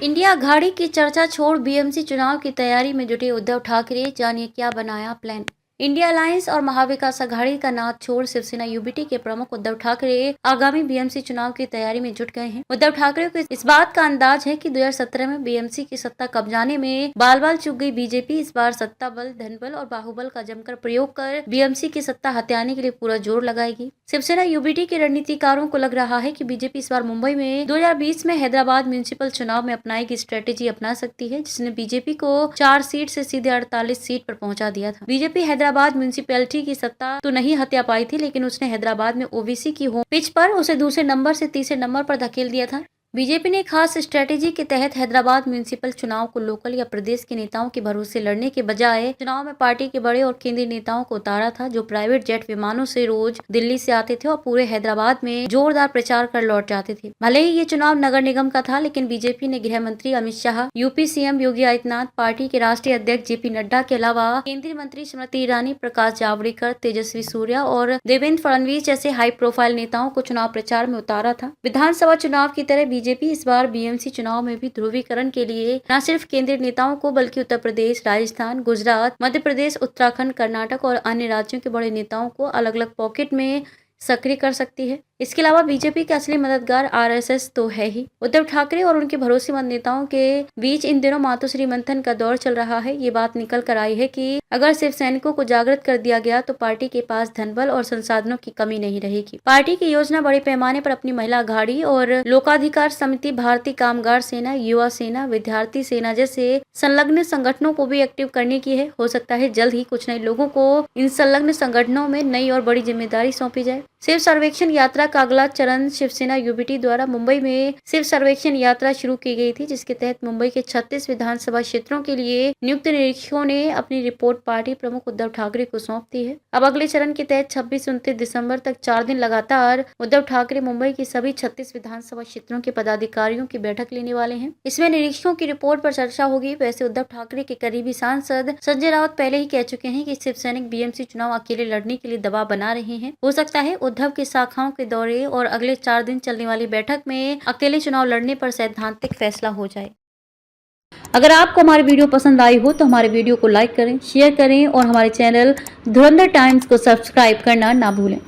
India Aghadi की चर्चा छोड़ बीएमसी चुनाव की तैयारी में जुटे उद्धव ठाकरे, जानिए क्या बनाया प्लान। इंडिया अलायंस और महाविकास अघाड़ी का नाद छोड़ शिवसेना यूबीटी के प्रमुख उद्धव ठाकरे आगामी बीएमसी चुनाव की तैयारी में जुट गए हैं। उद्धव ठाकरे को इस बात का अंदाज है कि 2017 में बीएमसी की सत्ता कब्जाने में बाल बाल चूक गई बीजेपी इस बार सत्ता बल, धनबल और बाहुबल का जमकर प्रयोग कर बीएमसी की सत्ता हथियाने के लिए पूरा जोर लगाएगी। शिवसेना यूबीटी के रणनीतिकारों को लग रहा है कि बीजेपी इस बार मुंबई में 2020 में हैदराबाद म्युनिसिपल चुनाव में अपनाएगी स्ट्रेटेजी अपना सकती है, जिसने बीजेपी को 4 सीट से सीधे 48 सीट पर पहुंचा दिया था। बीजेपी हैदराबाद म्युनिसिपैलिटी की सत्ता तो नहीं हत्या पाई थी, लेकिन उसने हैदराबाद में ओबीसी की होम पिच पर उसे दूसरे नंबर से तीसरे नंबर पर धकेल दिया था। बीजेपी ने खास स्ट्रेटेजी के तहत हैदराबाद म्युनिसिपल चुनाव को लोकल या प्रदेश के नेताओं के भरोसे लड़ने के बजाय चुनाव में पार्टी के बड़े और केंद्रीय नेताओं को उतारा था, जो प्राइवेट जेट विमानों से रोज दिल्ली से आते थे और पूरे हैदराबाद में जोरदार प्रचार कर लौट जाते थे। भले ही ये चुनाव नगर निगम का था, लेकिन बीजेपी ने गृह मंत्री Amit Shah, UP CM Yogi Adityanath, party के राष्ट्रीय अध्यक्ष जेपी नड्डा के अलावा केंद्रीय मंत्री स्मृति ईरानी, प्रकाश जावड़ेकर, तेजस्वी सूर्या और देवेंद्र फडणवीस जैसे हाई प्रोफाइल नेताओं को चुनाव प्रचार में उतारा था। विधानसभा चुनाव की तरह बीजेपी इस बार बीएमसी चुनाव में भी ध्रुवीकरण के लिए न सिर्फ केंद्रीय नेताओं को बल्कि उत्तर प्रदेश, राजस्थान, गुजरात, मध्य प्रदेश, उत्तराखंड, कर्नाटक और अन्य राज्यों के बड़े नेताओं को अलग अलग पॉकेट में सक्रिय कर सकती है। इसके अलावा बीजेपी के असली मददगार आरएसएस तो है ही। उद्धव ठाकरे और उनके भरोसेमंद नेताओं के बीच इन दिनों मातोश्री मंथन का दौर चल रहा है। ये बात निकल कर आई है कि अगर शिव सैनिकों को जागृत कर दिया गया तो पार्टी के पास धनबल और संसाधनों की कमी नहीं रहेगी। पार्टी की योजना बड़े पैमाने पर अपनी महिला अघाड़ी और लोकाधिकार समिति, भारतीय कामगार सेना, युवा सेना, विद्यार्थी सेना जैसे संलग्न संगठनों को भी एक्टिव करने की है। हो सकता है जल्द ही कुछ नए लोगों को इन संलग्न संगठनों में नई और बड़ी जिम्मेदारी सौंपी जाए। शिव सर्वेक्षण यात्रा का अगला चरण शिवसेना यूबीटी द्वारा मुंबई में शिव सर्वेक्षण यात्रा शुरू की गई थी, जिसके तहत मुंबई के 36 विधानसभा क्षेत्रों के लिए नियुक्त निरीक्षकों ने अपनी रिपोर्ट पार्टी प्रमुख उद्धव ठाकरे को सौंप दी है। अब अगले चरण के तहत 26-29 दिसंबर तक 4 दिन लगातार उद्धव ठाकरे मुंबई की सभी 36 विधानसभा क्षेत्रों के पदाधिकारियों की बैठक लेने वाले हैं। इसमें निरीक्षकों की रिपोर्ट पर चर्चा होगी। वैसे उद्धव ठाकरे के करीबी सांसद संजय राउत पहले ही कह चुके हैं कि शिव सैनिक बीएमसी चुनाव अकेले लड़ने के लिए दबाव बना रहे हैं। हो सकता है उद्धव की शाखाओं के दौरे और अगले 4 दिन चलने वाली बैठक में अकेले चुनाव लड़ने पर सैद्धांतिक फैसला हो जाए। अगर आपको हमारी वीडियो पसंद आई हो तो हमारे वीडियो को लाइक करें, शेयर करें और हमारे चैनल धुरंधर टाइम्स को सब्सक्राइब करना ना भूलें।